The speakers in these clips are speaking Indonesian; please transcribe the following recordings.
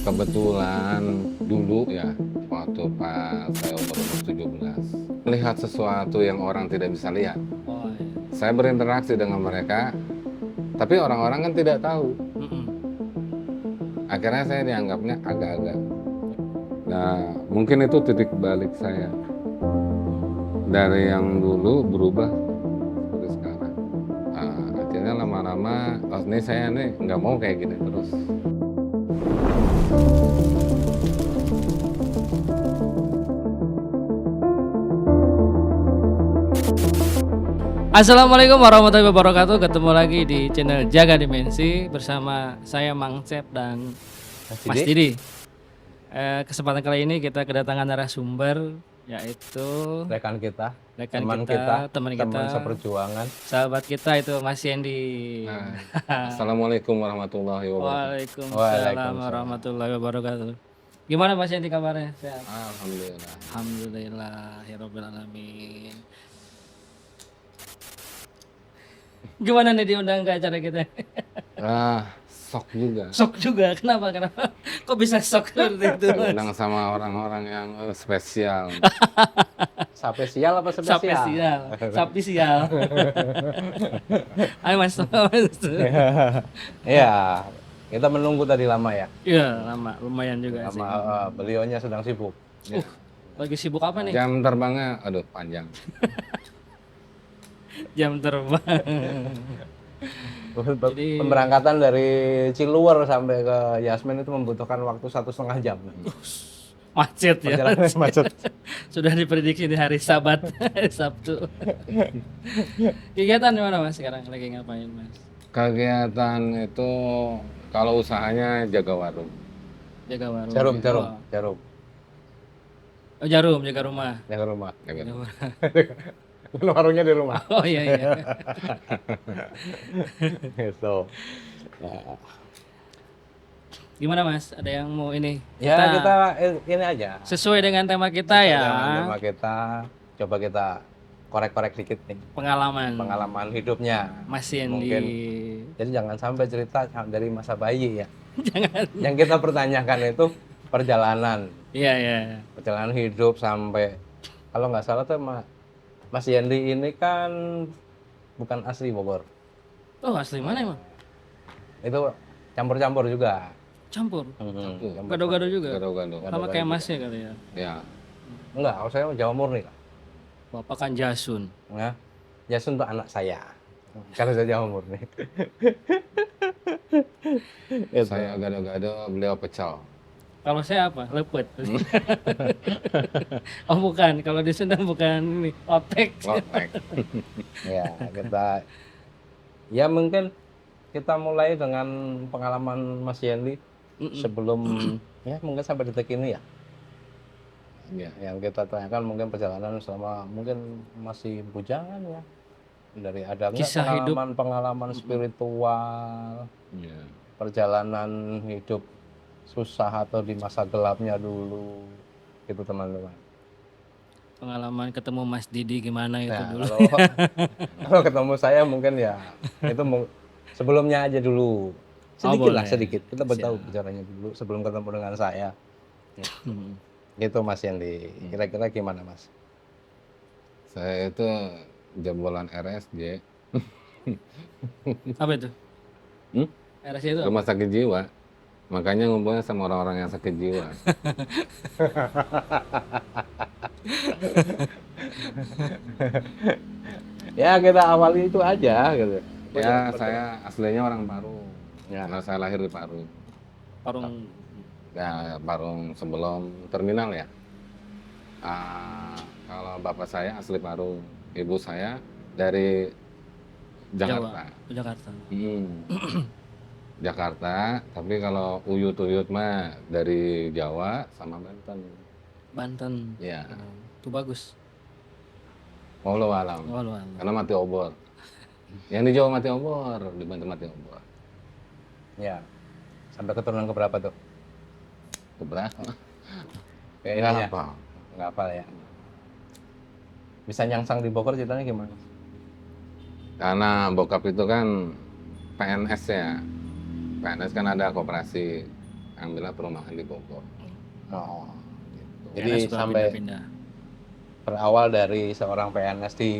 Kebetulan dulu ya, waktu pas saya umur 17, melihat sesuatu yang orang tidak bisa lihat. Oh iya. Saya berinteraksi dengan mereka, tapi orang-orang kan tidak tahu. Mm-mm. Akhirnya saya dianggapnya agak-agak. Nah, mungkin itu titik balik saya. Dari yang dulu berubah seperti sekarang. Akhirnya lama-lama, oh ini saya nih nggak mau kayak gini terus. Assalamualaikum warahmatullahi wabarakatuh. Ketemu lagi di channel Jaga Dimensi bersama saya Mang Cep dan Mas Didi. Kesempatan kali ini kita kedatangan narasumber yaitu rekan kita, rekan teman kita, kita, teman teman kita, seperjuangan. sahabat kita itu Mas Yendi. Nah, Assalamualaikum warahmatullahi wabarakatuh. Waalaikumsalam Waalaikumsalam. warahmatullahi wabarakatuh. Gimana Mas Yendi kabarnya? Sehat? Alhamdulillah. Alhamdulillahirabbil alamin. Gimana nih diundang ke acara kita? Sok juga. Sok juga. Kenapa? Kok bisa sok seperti itu? Mas? Undang sama orang-orang yang spesial. Spesial apa spesial? Sapi sial. Ayo Mas. Iya, kita menunggu tadi lama ya. Iya, lama, lumayan juga sih. Lama, beliaunya sedang sibuk. Lagi sibuk apa nih? Jam terbangnya, aduh panjang. Jam terbang. Jadi- Pemberangkatan dari Ciluwer sampai ke Yasmin itu membutuhkan waktu 1,5 jam. Macet ya. Perjalanan macet. Sudah diprediksi di hari Sabat, hari Sabtu. Kegiatan di mana Mas sekarang? Lagi ngapain Mas? Kegiatan itu kalau usahanya jaga warung. Jaga warung. Jarum. Oh, jarum, jaga rumah. Jaga rumah. Jaga Jaga warung. rumah. Warungnya di rumah. Oh iya. Gitu. Ya, Gimana Mas? Ada yang mau ini? kita ini aja. Sesuai dengan tema kita ya. Tema kita coba kita korek-korek dikit nih pengalaman hidupnya. Mas Yendi. Mungkin. Jadi jangan sampai cerita dari masa bayi ya. Jangan. Yang kita pertanyakan itu perjalanan Iya. perjalanan hidup sampai, kalau nggak salah tuh Mas Yendi ini kan bukan asli Bogor. Oh, asli mana emang? Itu campur-campur juga. Campur. Campur. Gado-gado juga. Gado-gado. Sama kayak Masnya kali ya. Ya, Enggak, kalau saya Jawa murni lah. Bapak kan Jasun. Ya. Jasun tuh anak saya. Kalau saya Jawa murni. saya gado-gado, beliau pecel. Kalau saya apa? Lepet. Oh bukan, kalau di Sunda bukan ini, otek. Lotek. Ya, ya mungkin kita mulai dengan pengalaman Mas Yendi sebelum ya mungkin sampai detik ini ya. Ya. Yang kita tanyakan mungkin perjalanan selama mungkin masih bujangan ya. Dari ada nggak Kisah hidup. pengalaman spiritual, Ya. perjalanan hidup susah atau di masa gelapnya dulu, gitu teman-teman. Pengalaman ketemu Mas Didi gimana itu Nah, dulu? kalau ketemu saya mungkin ya itu sebelumnya aja dulu. Sedikit lah, boleh. sedikit. Kita tahu Siap. bicaranya dulu sebelum ketemu dengan saya. Hmm. Gitu Mas Yendi. Kira-kira gimana Mas? Saya itu jebolan RSJ, Apa itu? RSJ itu apa? rumah sakit jiwa. Makanya ngumpulnya sama orang-orang yang sakit jiwa. Ya kita awali itu aja gitu. Ya, saya aslinya orang Parung. Ya. Karena saya lahir di Parung. Parung. Ya, Parung sebelum terminal ya. Kalau bapak saya asli Parung, ibu saya dari Jakarta. Jawa. Jakarta. Jakarta, tapi kalau uyut-uyut mah dari Jawa sama Banten. Banten. Ya, Itu bagus. wallahu alam. Oh, lu. Karena mati obor. Yang di Jawa mati obor, di Banten mati obor. Ya. Sampai keturunan keberapa tuh? Keberapa? Kayaknya Nggak apa. nggak hafal ya. Bisa nyangsang di Bogor ceritanya gimana? Karena bokap itu kan PNS ya. PNS kan ada koperasi yang bilang perumahan di Bogor. Oh, gitu. PNS Jadi suka sampai pindah-pindah. berawal dari seorang PNS di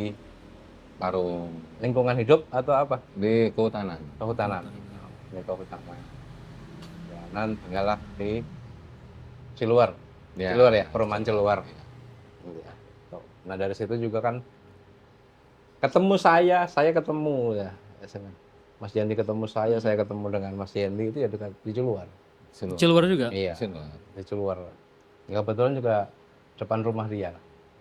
Baru lingkungan hidup atau apa? di kehutanan. Kehutanan. Ini kehutanan. Ya, nan tinggallah di Ciluar. Ya. Ciluar ya, perumahan Ciluar. Iya. Iya. Tuh. Nah dari situ juga kan ketemu saya ketemu ya. Mas Yandi ketemu saya ketemu dengan Mas Yandi itu ya dekat di Ciluar. Siluar. Ciluar juga. Iya, Siluar. di Ciluar. Ya, kebetulan juga depan rumah dia.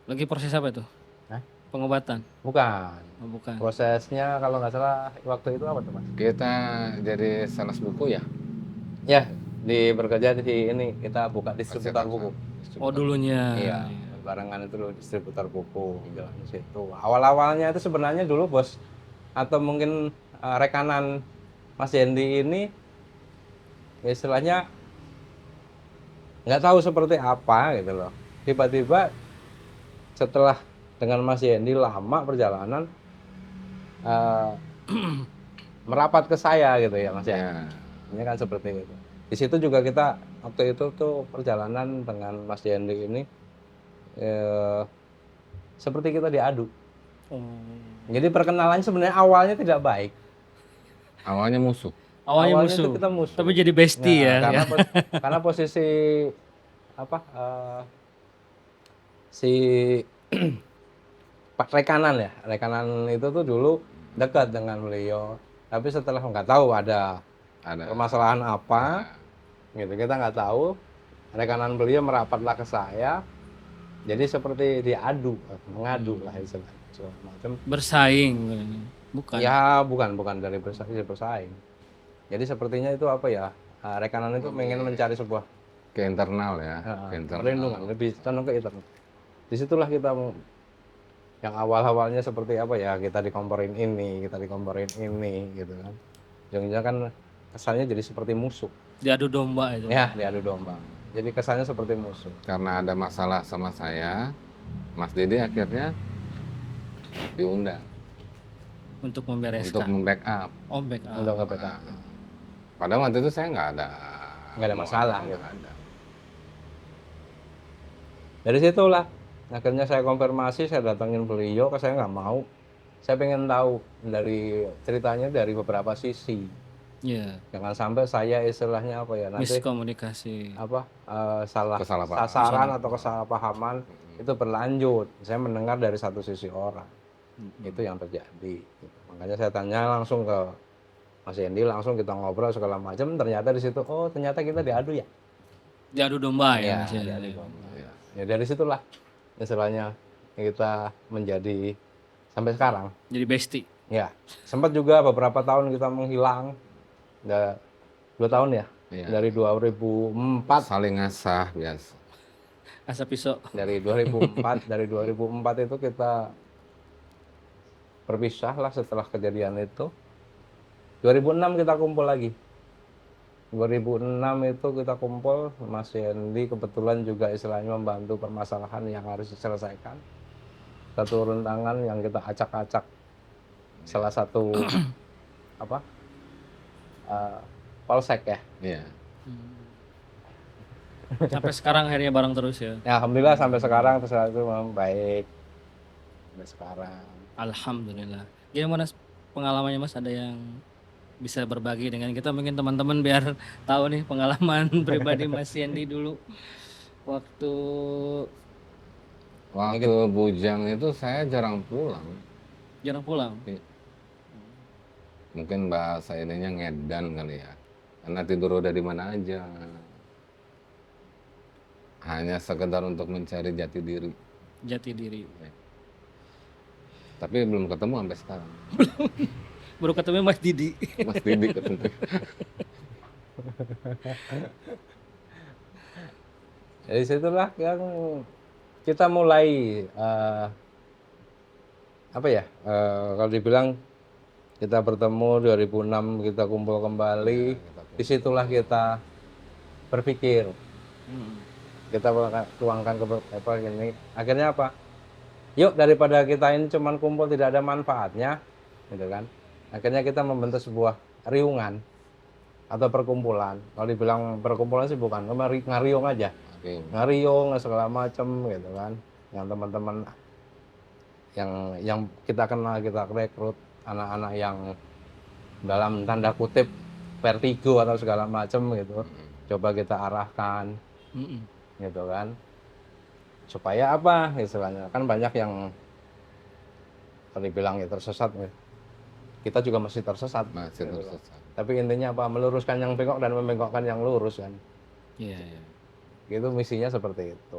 Lagi proses apa itu? Hah? Pengobatan. Bukan. Oh, bukan. Prosesnya kalau nggak salah waktu itu apa tuh Mas? Kita jadi sales buku ya. Ya, bekerja di ini kita buka distributor buku. Oh, dulunya. Iya, barengan itu loh distributor buku jalan di situ. Awal-awalnya itu sebenarnya dulu bos atau mungkin rekanan Mas Yendi ini ya istilahnya nggak tahu seperti apa gitu loh. Tiba-tiba setelah dengan Mas Yendi lama perjalanan eh, merapat ke saya gitu ya Mas ya. Ya. Ini kan seperti itu. Di situ juga kita waktu itu tuh perjalanan dengan Mas Yendi ini seperti kita diadu. Oh. Jadi perkenalannya sebenarnya awalnya tidak baik. Awalnya musuh. Awalnya Awalnya musuh. itu kita musuh. Tapi jadi bestie ya. Karena, karena posisi apa si Pak rekanan ya, rekanan itu tuh dulu dekat dengan beliau. Tapi setelah nggak tahu ada permasalahan apa, gitu kita nggak tahu. Rekanan beliau merapatlah ke saya. Jadi seperti diadu, mengadu lah istilahnya. Macam Bersaing. Bukan. ya bukan dari bersaing. Jadi sepertinya itu apa ya? Rekanan itu ingin mencari sebuah Ke internal ya. Ke internal. perlindungan, lebih cenderung ke internal. Disitulah kita yang awal-awalnya seperti apa ya, kita dikomporin ini gitu kan. Jangan-jangan kan kesannya jadi seperti musuh. Diadu domba itu. Ya, diadu domba. Jadi kesannya seperti musuh. Karena ada masalah sama saya, Mas Dede akhirnya diundang Untuk untuk membereskan. membackup. Oh, backup. Untuk nge-backup. Padahal waktu itu saya nggak ada masalah nggak gitu. ada. Dari situlah akhirnya saya konfirmasi, saya datangin beliau, saya nggak mau. Saya pengen tahu dari ceritanya dari beberapa sisi. Iya. Jangan sampai saya istilahnya apa ya nanti Miskomunikasi. apa salah Kesalahpahaman. sasaran atau kesalahpahaman itu berlanjut. Saya mendengar dari satu sisi orang. Itu yang terjadi. Makanya saya tanya langsung ke Mas Yendi, langsung kita ngobrol segala macam. Ternyata di situ, oh ternyata kita diadu ya. Diadu domba Ya, ya. Mas, ya. diadu domba. Ya dari situlah istilahnya kita menjadi sampai sekarang. Jadi bestie. Ya, sempat juga beberapa tahun kita menghilang. Udah 2 tahun ya. Iya. Dari 2004 Saling ngasah biasa. Asap pisau. dari 2004 itu kita berpisah lah setelah kejadian itu. 2006 kita kumpul lagi. 2006 itu kita kumpul, Mas Yendi kebetulan juga istilahnya membantu permasalahan yang harus diselesaikan. Kita turun tangan yang kita acak-acak salah satu apa polsek ya. Iya. Sampai sekarang akhirnya bareng terus ya. Ya alhamdulillah sampai sekarang terus itu memang baik sampai sekarang. Alhamdulillah. Gimana pengalamannya Mas? Ada yang bisa berbagi dengan kita mungkin teman-teman biar tahu nih pengalaman pribadi Mas Yendi dulu waktu Bujang itu saya jarang pulang. jarang pulang. Mungkin bahasa ininya ngedan kali ya. Karena tidur udah di mana aja. Hanya sekedar untuk mencari jati diri. Jati diri. Tapi belum ketemu sampai sekarang. Baru ketemu Mas Didi. Mas Didi ketemu. Dari situlah yang kita mulai apa ya kalau dibilang kita bertemu 2006 kita kumpul kembali, disitulah kita berpikir kita tuangkan ke apa gini, akhirnya apa, yuk daripada kita ini cuman kumpul tidak ada manfaatnya gitu kan, akhirnya kita membentuk sebuah riungan atau perkumpulan. Kalau dibilang perkumpulan sih bukan, cuma ngariung aja. Oke. Ngariung segala macem gitu kan. Yang teman-teman yang kita kenal, kita rekrut anak-anak yang dalam tanda kutip vertigo atau segala macem gitu. Coba kita arahkan Mm-mm. gitu kan. Supaya apa istilahnya? Kan banyak yang tadi bilang ya tersesat ya. Kita juga masih tersesat. Masih gitu loh. tersesat. Tapi intinya apa? Meluruskan yang bengkok dan membengkokkan yang lurus kan. Iya, iya. Gitu misinya seperti itu.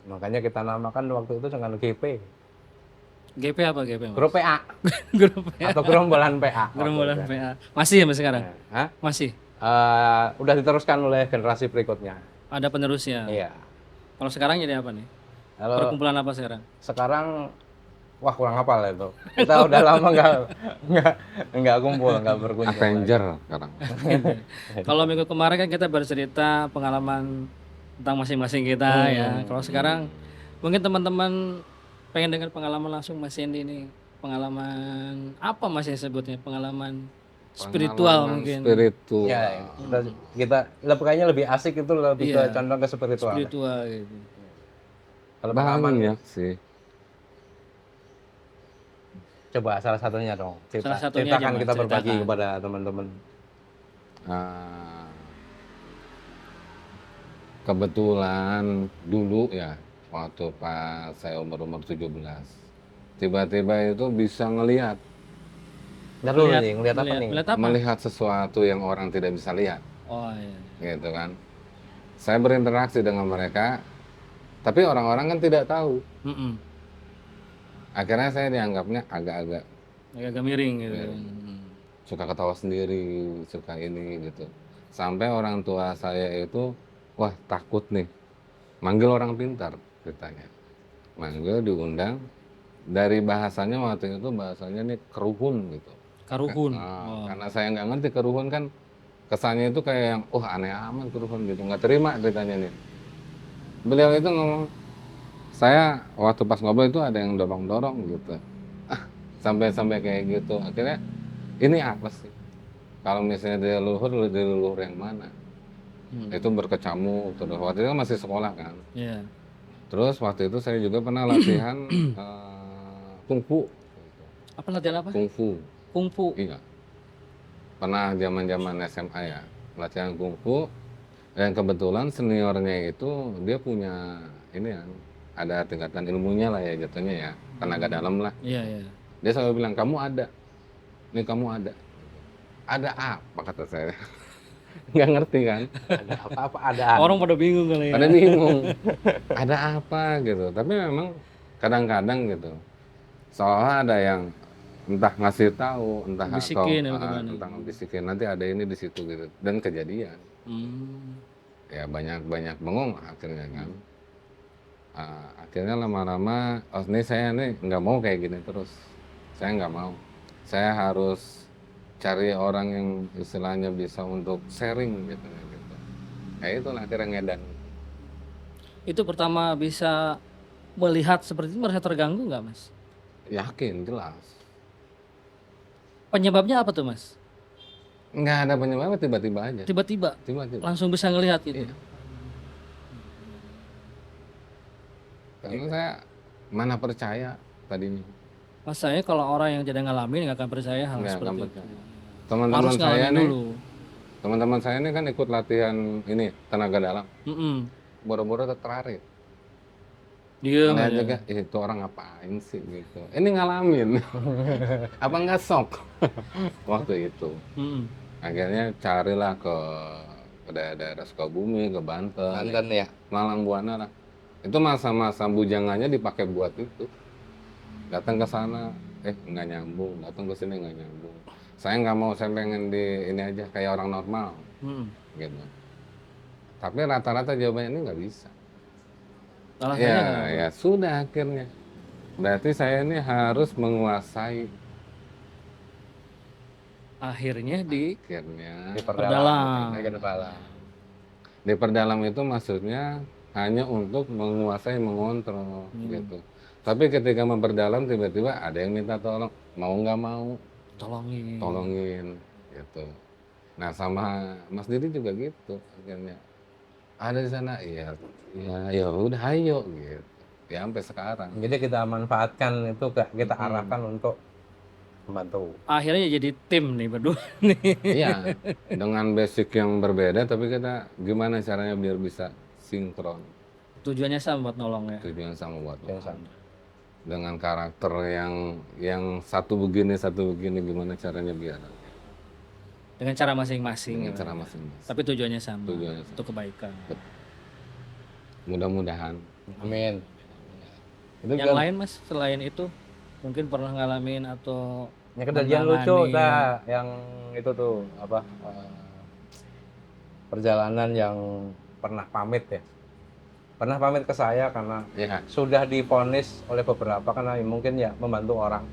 Makanya kita namakan waktu itu dengan GP. GP apa GP, Mas? Grup PA Grup PA. atau gerombolan PA. Gerombolan waktu itu. PA. Masih ya Mas sekarang? Hah? Masih. Udah diteruskan oleh generasi berikutnya. Ada penerusnya. Iya. Kalau sekarang jadi apa nih? Kalau Perkumpulan apa sekarang? sekarang wah kurang hafal itu. Kita udah lama nggak kumpul, nggak berkunjung. Avenger sekarang. Kalau minggu kemarin kan kita bercerita pengalaman tentang masing-masing kita ya. Kalau sekarang mungkin teman-teman pengen dengar pengalaman langsung Mas Hendy ini. Pengalaman apa Mas yang sebutnya? Pengalaman spiritual Pengalaman mungkin. Spiritual. Ya, kita kayaknya lebih asik itu lebih Iya. ke condong ke spiritual. Spiritual gitu. Kalau pengalaman Banyak sih. coba salah satunya dong. Salah satunya aja, Ceritakan Mas, kita berbagi ceritakan. kepada teman-teman. Ah, kebetulan dulu ya, waktu pas saya umur 17, tiba-tiba itu bisa ngelihat Ntar dulu nih, ngeliat apa nih? Melihat apa? melihat sesuatu yang orang tidak bisa lihat, Oh iya. gitu kan. Saya berinteraksi dengan mereka, tapi orang-orang kan tidak tahu. Mm-mm. Akhirnya saya dianggapnya agak-agak Agak miring gitu. suka ketawa sendiri, suka ini gitu. Sampai orang tua saya itu, wah takut nih, manggil orang pintar ceritanya. Manggil, diundang, dari bahasanya waktu itu bahasanya nih keruhun gitu. Karuhun. Karena saya nggak ngerti keruhun kan, kesannya itu kayak yang, aneh amat keruhun gitu, nggak terima ceritanya nih. Beliau itu ngomong, saya waktu pas ngobrol itu ada yang dorong-dorong gitu. Sampai kayak gitu. Akhirnya, ini apa sih? Kalau misalnya dari leluhur yang mana? Itu berkecamuk terus. Waktu itu kan masih sekolah kan. Iya. Terus waktu itu saya juga pernah latihan kungfu. Apa latihan apa? Kungfu. Kungfu. Iya. Pernah zaman-zaman SMA ya, latihan kungfu. Dan kebetulan seniornya itu dia punya ini ya, ada tingkatan ilmunya lah ya jatuhnya ya, tenaga dalam lah. Iya, iya. Dia selalu bilang, kamu ada. Nih kamu ada. Ada apa kata saya. Nggak ngerti kan. Ada apa-apa ada. Orang pada bingung kali ya. Pada bingung. Ada apa gitu. Tapi memang kadang-kadang gitu. Seolah ada yang entah ngasih tahu, entah Bisikin, atau gimana? entah ngebisikin, nanti ada ini di situ gitu. Dan kejadian. Hmm. Ya banyak bengong akhirnya kan. Akhirnya lama-lama, ini saya nih nggak mau kayak gini terus. Saya nggak mau. Saya harus cari orang yang istilahnya bisa untuk sharing gitu. Ya itulah akhirnya ngedan. Itu pertama bisa melihat seperti itu merasa terganggu nggak Mas? Yakin, jelas. Penyebabnya apa tuh Mas? Nggak ada penyebabnya, tiba-tiba aja. Tiba-tiba Tiba-tiba. langsung bisa ngelihat gitu. Iya. Karena saya mana percaya tadinya. Mas saya kalau orang yang tidak ngalamin nggak akan percaya hal Nggak seperti akan itu. percaya. Teman-teman Harus saya ngalamin nih, dulu. teman-teman saya ini kan ikut latihan ini tenaga dalam. Mm-mm. Boro-boro tertarik. Diem Saya aja. juga, itu orang ngapain sih gitu. Ini ngalamin. Apa nggak sok waktu itu. Mm-mm. Akhirnya carilah ke daerah Sukabumi, ke Banten, Banten ya. Malang Buana lah. Itu masa-masa bujangannya dipakai buat itu. Datang ke sana, nggak nyambung. Datang ke sini nggak nyambung. Saya nggak mau, saya pengen di ini aja kayak orang normal, Mm-mm. gitu. Tapi rata-rata jawabannya ini nggak bisa. Alasannya Ya, kenapa? ya sudah akhirnya. Berarti saya ini harus menguasai. Akhirnya di Akhirnya Perdalam. di perdalam itu maksudnya hanya untuk menguasai, mengontrol gitu. Tapi ketika memperdalam tiba-tiba ada yang minta tolong, mau nggak mau tolongin. tolongin gitu. Nah sama Mas Didi juga gitu akhirnya. Ada di sana, iya, ya udah ayo gitu. Ya sampai sekarang. Jadi kita manfaatkan itu, kita arahkan untuk membantu. Akhirnya jadi tim nih berdua nih. Iya, dengan basic yang berbeda tapi kita gimana caranya biar bisa sinkron. Tujuannya sama buat nolong ya. Tujuan sama buat Yang orang. sama. Dengan karakter yang satu begini gimana caranya biar Dengan cara masing-masing. dengan cara masing-masing. Tapi tujuannya sama. Tujuannya sama. Untuk kebaikan. Mudah-mudahan. Amin. Itu Yang kan lain Mas selain itu mungkin pernah ngalamin atau yang kejadian lucu menangani. yang itu tuh apa perjalanan yang pernah pamit ya. Pernah pamit ke saya karena Ya, sudah divonis oleh beberapa, karena mungkin ya membantu orang.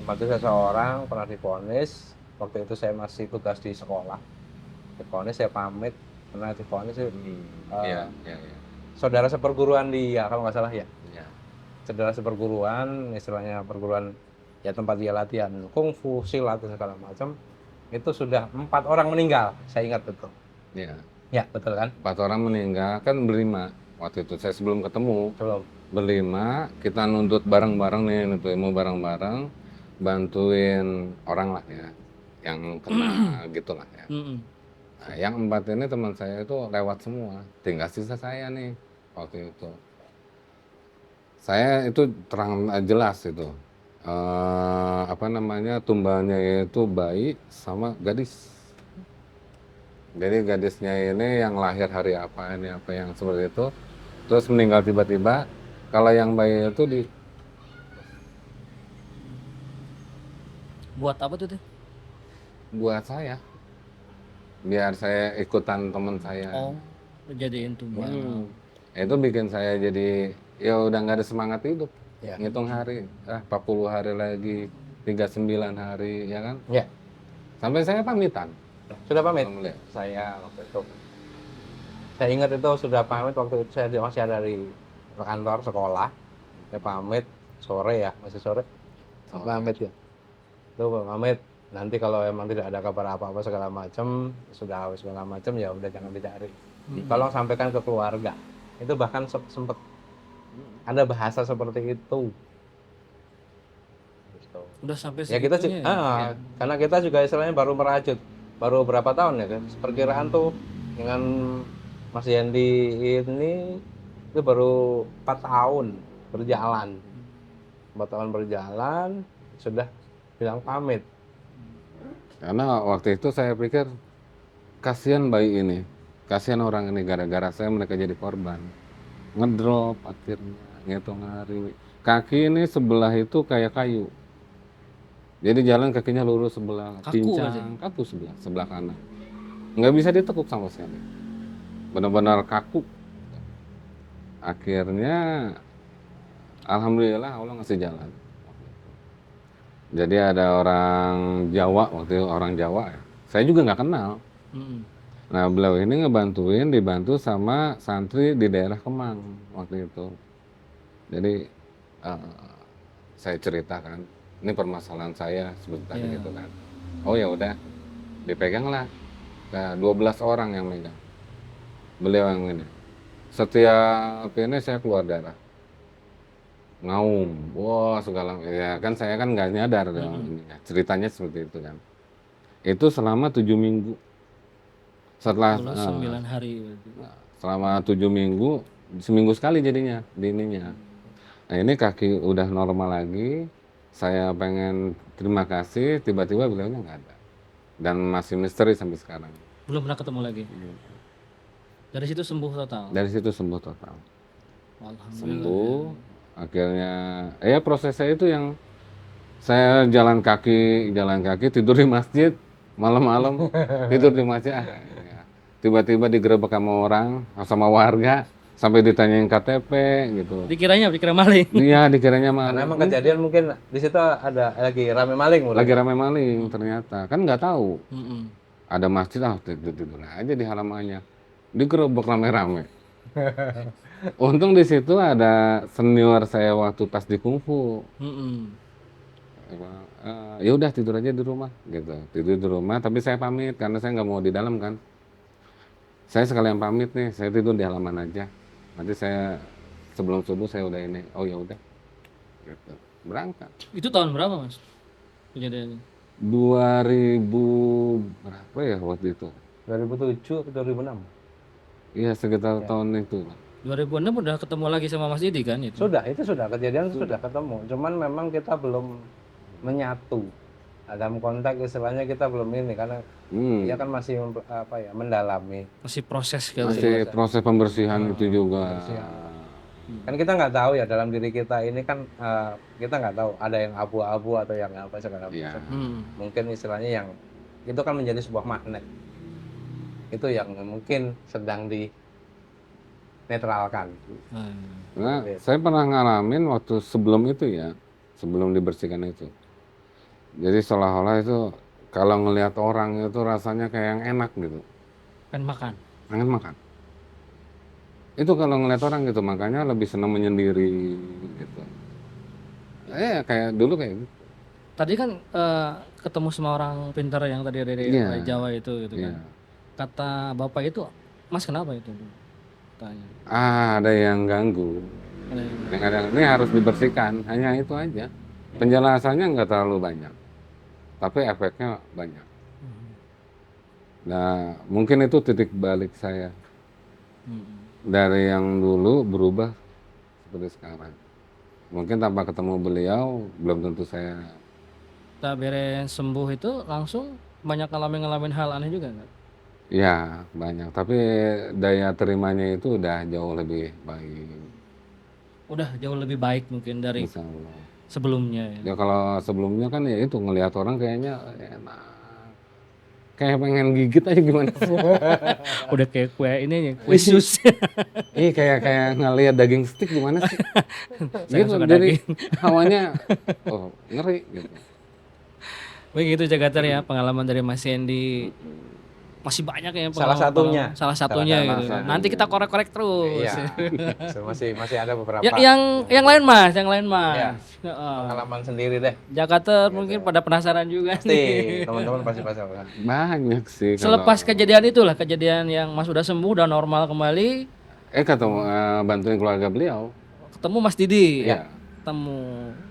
Membantu seseorang pernah divonis, waktu itu saya masih tugas di sekolah. Divonis saya pamit karena divonis itu iya, iya, iya. saudara seperguruan dia kalau nggak salah ya. Iya. Saudara seperguruan, istilahnya perguruan ya tempat dia latihan kungfu, silat dan segala macam. Itu sudah 4 orang meninggal, saya ingat betul. Iya. Ya betul kan? 4 orang meninggal kan berlima waktu itu saya sebelum ketemu Belum. berlima kita nuntut bareng-bareng nih nuntut ilmu bareng-bareng bantuin orang lah ya yang kena gitu lah ya. Mm-mm. Nah, yang 4 ini teman saya itu lewat semua, tinggal sisa saya nih waktu itu. Saya itu terang jelas itu apa namanya tumbalnya itu bayi sama gadis. Jadi gadisnya ini yang lahir hari apa ini apa yang seperti itu, terus meninggal tiba-tiba. Kalau yang bayi itu Buat apa tuh? buat saya, biar saya ikutan teman saya. Oh, jadiin tumbal. Itu bikin saya jadi ya udah nggak ada semangat hidup. Ya. Ngitung hari, 40 hari lagi, 39 hari, ya kan? Ya. Sampai saya pamitan. Sudah pamit. Alhamdulillah. Saya waktu itu. Saya ingat itu sudah pamit waktu itu saya masih ada di kantor sekolah. Saya pamit sore ya, masih sore. Pamit ya. Itu pamit. Nanti kalau emang tidak ada kabar apa-apa segala macam, sudah habis segala macam ya udah jangan dicari. Tolong sampaikan ke keluarga. Itu bahkan sempat ada bahasa seperti itu. Gitu. Udah sampai Ya kita segitunya ya? karena kita juga istilahnya baru merajut, baru berapa tahun ya kan? Perkiraan tuh dengan Mas Yandi ini itu baru 4 tahun berjalan. 4 tahun berjalan sudah bilang pamit. Karena waktu itu saya pikir kasihan bayi ini, kasihan orang ini gara-gara saya mereka jadi korban. Ngedrop akhirnya, ngitung hari. Kaki ini sebelah itu kayak kayu. Jadi jalan kakinya lurus sebelah, Kaku pincang, kaku sebelah kanan. Nggak bisa ditekuk sama sekali. Benar-benar kaku. Akhirnya, alhamdulillah Allah ngasih jalan. Jadi ada orang Jawa waktu itu, orang Jawa ya. Saya juga nggak kenal. Mm-mm. Nah beliau ini ngebantuin, dibantu sama santri di daerah Kemang waktu itu. Jadi saya ceritakan, ini permasalahan saya seperti tadi gitu kan. Oh ya udah, dipegang lah. Nah, 12 orang yang megang. Beliau yang ini. Setiap ini saya keluar darah. Ngaum, wah segala, ya kan saya kan nggak nyadar dong ininya. Ceritanya seperti itu kan. Itu selama 7 minggu. Setelah 9 hari berarti. selama 7 minggu, seminggu sekali jadinya di ininya. Nah ini kaki udah normal lagi, saya pengen terima kasih, tiba-tiba beliaunya nggak ada. Dan masih misteri sampai sekarang. Belum pernah ketemu lagi. Dari situ sembuh total. Dari situ sembuh total. Alhamdulillah. Sembuh, akhirnya, ya prosesnya itu yang saya jalan kaki tidur di masjid, malam-malam tidur di masjid. Ya. Tiba-tiba digerebek sama orang, sama warga, sampai ditanyain KTP gitu. Dikira maling. Iya, dikiranya Karena maling. emang kejadian mungkin di situ ada lagi rame maling mulai. Lagi rame maling ternyata, kan nggak tahu. Mm-mm. Ada masjid, tidur aja di halamannya. Digerebek rame-rame. Untung di situ ada senior saya waktu pas di kungfu. Mm-mm. Ya udah tidur aja di rumah gitu, tidur di rumah, tapi saya pamit karena saya nggak mau di dalam kan. Saya sekalian pamit nih, saya tidur di halaman aja. Nanti saya sebelum subuh saya udah ini. Oh ya udah, gitu. Berangkat. Itu tahun berapa mas kejadiannya? 2000 berapa ya waktu itu? 2007 atau 2006? Iya sekitar tahun itu. 2006 udah ketemu lagi sama Mas Didi kan itu? Itu sudah kejadian sudah ketemu. Cuman memang kita belum menyatu. Dalam konteks istilahnya kita belum ini karena dia kan masih mendalami. Masih proses kali. Masih proses pembersihan itu juga. Kan kita nggak tahu ya dalam diri kita ini kan kita nggak tahu ada yang abu-abu atau yang apa segala Iya. macam. Mungkin istilahnya yang itu kan menjadi sebuah magnet. Itu yang mungkin sedang dinetralkan. Nah, saya pernah ngalamin waktu sebelum itu ya, sebelum dibersihkan itu. Jadi seolah-olah itu kalau ngelihat orang itu rasanya kayak yang enak gitu, Pengen makan. pengen makan. Itu kalau ngelihat orang gitu, makanya lebih senang menyendiri gitu. Kayak dulu kayak gitu. Tadi kan ketemu sama orang pintar yang tadi dari Iya. Jawa itu gitu kan. Iya. Kata bapak itu, Mas kenapa itu? Tanya. Ada yang ganggu. Ini harus dibersihkan, hanya itu aja. Penjelasannya nggak terlalu banyak, tapi efeknya banyak. Nah, mungkin itu titik balik saya dari yang dulu berubah seperti sekarang. Mungkin tanpa ketemu beliau, belum tentu saya. Kita beres sembuh itu langsung banyak ngalamin hal aneh juga nggak? Ya, banyak. Tapi daya terimanya itu udah jauh lebih baik. Udah jauh lebih baik mungkin dari Insya Allah. sebelumnya ya. Ya kalau sebelumnya kan ya itu ngelihat orang kayaknya enak. Kayak pengen gigit aja gimana sih? Udah kayak kue ini kue sus. Kayak ngelihat daging stick gimana sih? Gitu, suka jadi hawanya ngeri gitu. Begitu Jagatar ya pengalaman dari Mas Hendy. Masih banyak ya Salah pengalaman- satunya. Salah satunya gitu. satunya. Nanti kita korek-korek terus. Iya. masih ada beberapa yang lain Mas, yang lain Mas. Iya. Heeh. pengalaman sendiri deh. Jagatar mungkin pada penasaran juga Pasti nih. teman-teman pasti penasaran. Banyak sih. Selepas kejadian itulah kejadian yang Mas udah sembuh udah normal kembali, ketemu bantuin keluarga beliau. ketemu Mas Didi. Iya. Ketemu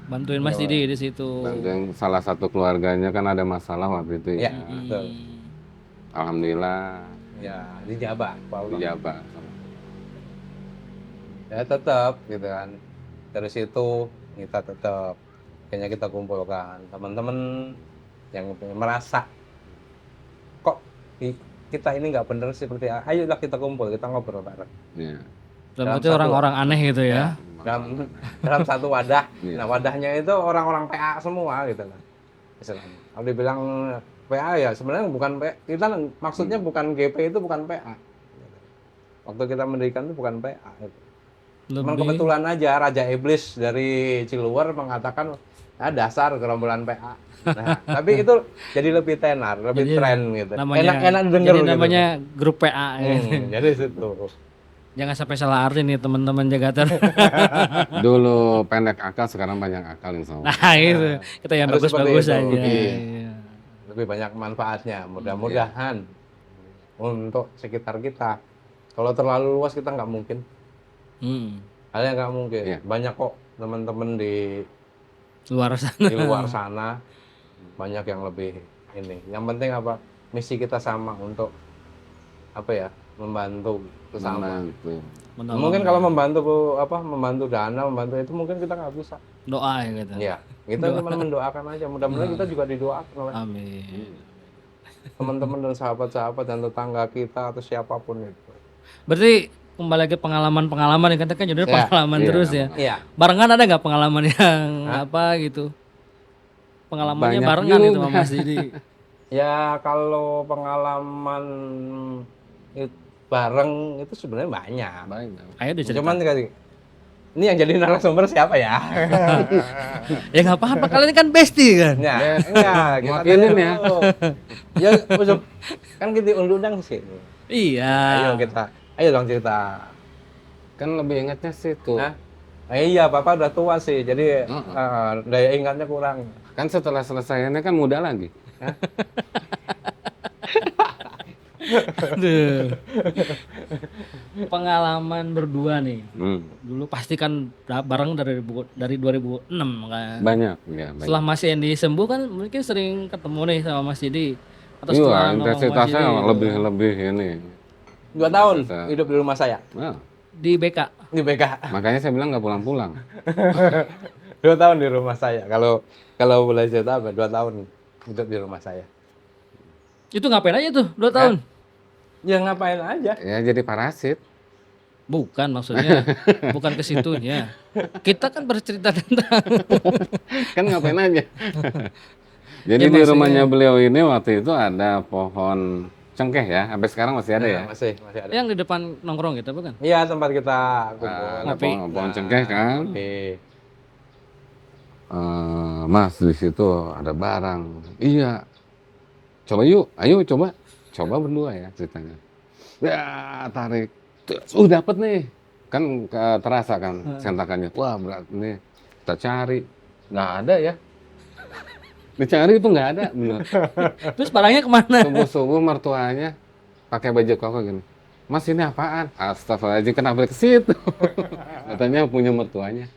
bantuin Mas Didi di situ. Bantuin salah satu keluarganya kan ada masalah waktu itu Iya, ya. betul. Alhamdulillah Ya, dijabah, Pak Allah. dijabah. Ya tetap gitu kan. Dari situ kita tetap kayaknya kita kumpulkan teman-teman yang merasa kok kita ini nggak bener seperti ayolah kita kumpul, kita ngobrol bareng. Iya. Dalam arti orang-orang aneh gitu ya. Dalam satu wadah. Iya. Nah, wadahnya itu orang-orang PA semua gitu kan. Istilahnya. Kalau dibilang PA ya sebenarnya bukan PA. Kita maksudnya bukan GP itu bukan PA. Waktu kita mendirikan itu bukan PA. Cuman kebetulan aja Raja Iblis dari Ciluwer mengatakan dasar gerombolan PA. Nah, tapi itu jadi lebih tenar, lebih Jadi tren gitu. namanya- Enak-enak denger Jadi gitu. namanya grup PA. Ya. Jadi situ. Jangan sampai salah arti nih teman-teman Jagatar. Dulu pendek akal, sekarang banyak akal insya Allah. Nah itu kita yang Harus bagus-bagus seperti aja. itu. Iya. Lebih banyak manfaatnya. Mudah-mudahan untuk sekitar kita. Kalau terlalu luas kita nggak mungkin. Hal yang nggak mungkin. Iya. Banyak kok teman-teman di Luar sana. luar sana banyak yang lebih ini. Yang penting apa? Misi kita sama untuk apa ya? Membantu sesama. Membantu. Menolong. Mungkin kalau membantu dana, membantu itu mungkin kita nggak bisa. Doa ya gitu. Iya, kita cuma mendoakan aja. Mudah-mudahan kita juga didoakan oleh Amin. teman-teman dan sahabat-sahabat dan tetangga kita atau siapapun itu. Berarti kembali lagi pengalaman-pengalaman yang kan judulnya Ya, pengalaman iya. terus ya. Iya. Barengan ada nggak pengalaman yang apa gitu? Pengalamannya Banyak barengan itu juga. sama Mas Didi. Ya kalau pengalaman bareng itu sebenarnya banyak. Banyak. Ayo dicerita. Cuman ini yang jadi narasumber siapa ya? Ya nggak apa-apa, kalian kan bestie kan. Ya, enggak, kita Mewakilin tanya ya. dulu. Ya, Usop, kan kita undang sih. Iya. Ayo dong cerita. Kan lebih ingatnya sih tuh. Nah, iya, Bapak udah tua sih, jadi daya ingatnya kurang. Kan setelah selesai ini kan muda lagi. Aduh. Pengalaman berdua nih. Hmm. Dulu pasti kan bareng dari 2006 kan. Banyak, ya banyak. Setelah Mas Yendi sembuh kan mungkin sering ketemu nih sama Mas Didi. Atau Iya, setelah nolong Mas intensitasnya Didi gitu kan. lebih ini. 2 tahun Intensitas. hidup di rumah saya Nah, Di BK. di BK. makanya saya bilang nggak pulang-pulang. 2 tahun di rumah saya. Kalau boleh cerita apa? 2 tahun hidup di rumah saya. Itu ngapain aja tuh 2 tahun? Ya ngapain aja. Ya jadi parasit. Bukan maksudnya, bukan ke situnya. Kita kan bercerita tentang Kan ngapain aja. Jadi Ya, di maksudnya- rumahnya beliau ini waktu itu ada pohon cengkeh ya. Sampai sekarang masih ada ya. Masih ada. yang di depan nongkrong gitu bukan? Iya, tempat kita kumpul. Ada Ngopi. pohon cengkeh kan. Oke. Mas di situ ada barang. Iya. Coba yuk, ayo coba. Coba berdua ya ceritanya. Ya tarik. Dapat nih. Kan terasa kan sentakannya. Wah berat nih. Kita cari. Nggak ada ya. Dicari itu nggak ada. Bener. Terus barangnya kemana? Subuh-subuh mertuanya pakai baju koko gini. Mas ini apaan? Astagfirullahaladzim kenapa ke situ? Katanya punya mertuanya.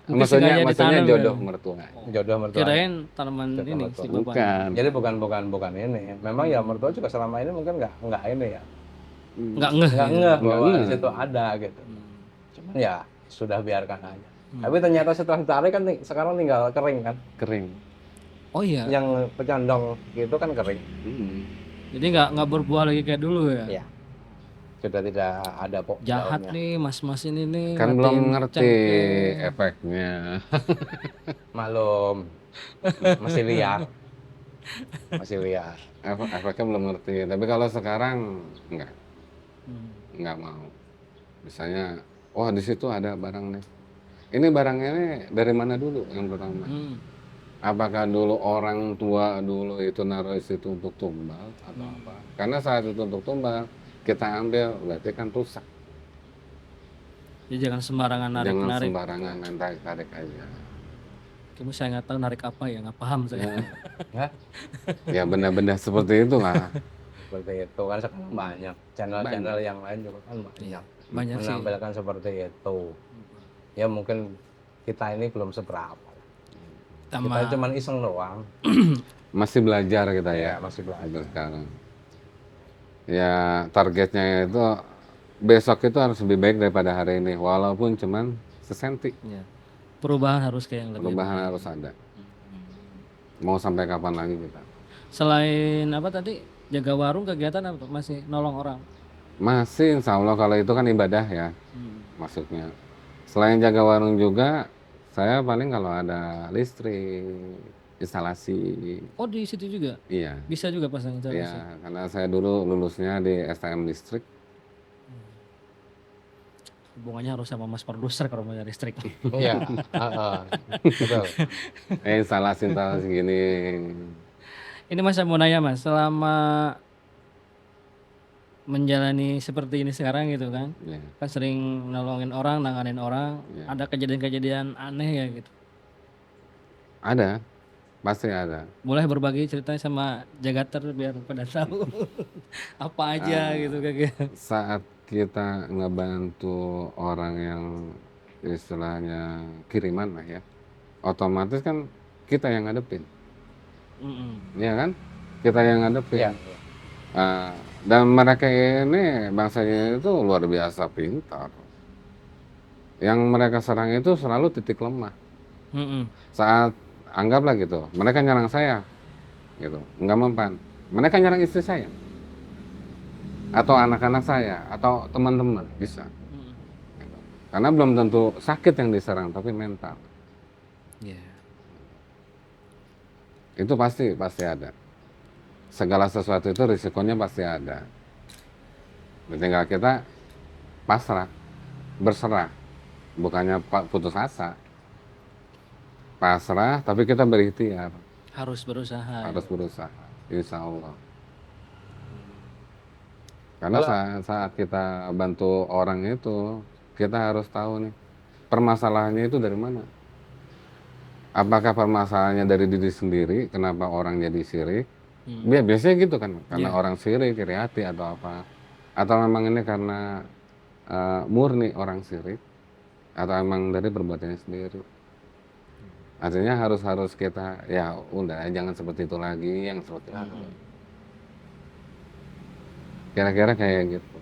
Mungkin maksudnya sengaja maksudnya ditanam jodoh kan? mertua. Jodoh mertua. Kirain tanaman ini si bapak. Bukan. Jadi bukan ini. Memang ya mertua juga selama ini mungkin nggak ini ya. Nggak ngeh. Nggak gitu. ngeh bahwa ngeh. di situ ada gitu. Cuman ya sudah biarkan aja. Tapi ternyata setelah ditarik kan sekarang tinggal kering kan. Kering. Oh iya. Yang pecondong gitu kan kering. Jadi nggak berbuah lagi kayak dulu ya. Iya. Sudah tidak ada Jahat daunnya. nih mas-mas ini nih. Kan belum ngatain ngerti cengkeh. efeknya. Malum. Masih liar. Masih liar. Efeknya belum ngerti. Tapi kalau sekarang enggak. Hmm. Enggak mau. Misalnya, wah di situ ada barang nih. Ini barangnya ini dari mana dulu yang pertama? Hmm. Apakah dulu orang tua dulu itu naruh di situ untuk tumbal atau apa? Karena saat itu untuk tumbal kita ambil berarti kan rusak. Jadi jangan sembarangan Jangan narik-narik. sembarangan main tarik aja. Cuma saya nggak tahu narik apa ya, nggak paham saya. Hah? Ya benda-benda seperti itulah. Seperti itu kan sekarang banyak. Channel-channel yang lain juga kan banyak. Banyak sih. Menampilkan seperti itu. Ya mungkin kita ini belum seberapa. Kita Tambah cuma iseng doang. Masih belajar kita ya. Masih belajar. Sampai sekarang. Ya targetnya itu besok itu harus lebih baik daripada hari ini. Walaupun cuman sesenti. ya. Perubahan harus kayak yang lebih. Perubahan harus ada. Mau sampai kapan lagi kita? Selain apa tadi jaga warung kegiatan apa masih nolong orang? Masih insya Allah kalau itu kan ibadah ya maksudnya. Selain jaga warung juga, saya paling kalau ada listrik, instalasi, Oh di situ juga iya. bisa juga pasang instalasi. Iya, karena saya dulu lulusnya di STM listrik. Hubungannya harus sama mas produser kalau mau nyari listrik. Iya. Betul. Instalasi gini. Ini mas saya mau nanya mas, selama menjalani seperti ini sekarang gitu kan, Ya. kan sering nolongin orang, nanganin orang, Iya. ada kejadian-kejadian aneh ya gitu. Ada, pasti ada. Boleh berbagi ceritanya sama Jagater biar pada tahu apa aja gitu kayak. Saat kita ngebantu orang yang istilahnya kiriman lah ya, otomatis kan kita yang ngadepin, ya kan? Kita yang ngadepin. Iya. Dan mereka ini bangsanya itu luar biasa pintar. Yang mereka serang itu selalu titik lemah. Saat anggaplah gitu, mereka nyerang saya, gitu, nggak mempan. Mereka nyerang istri saya, atau anak-anak saya, atau teman-teman bisa. Gitu. Karena belum tentu sakit yang diserang, tapi mental. Iya. Itu pasti ada. Segala sesuatu itu risikonya pasti ada. Tinggal kita pasrah, berserah, bukannya putus asa. Pasrah, tapi kita berikhtiar. Harus berusaha. Harus berusaha, insya Allah. Karena saat kita bantu orang itu, kita harus tahu nih, permasalahannya itu dari mana. apakah permasalahannya dari diri sendiri, kenapa orang jadi sirik? Hmm. Biasanya gitu kan, karena Iya. orang sirik, iri hati atau apa. Atau memang ini karena murni orang sirik, atau emang dari perbuatannya sendiri. Artinya harus kita, ya udah jangan seperti itu lagi, yang seperti itu. Kira-kira kayak gitu.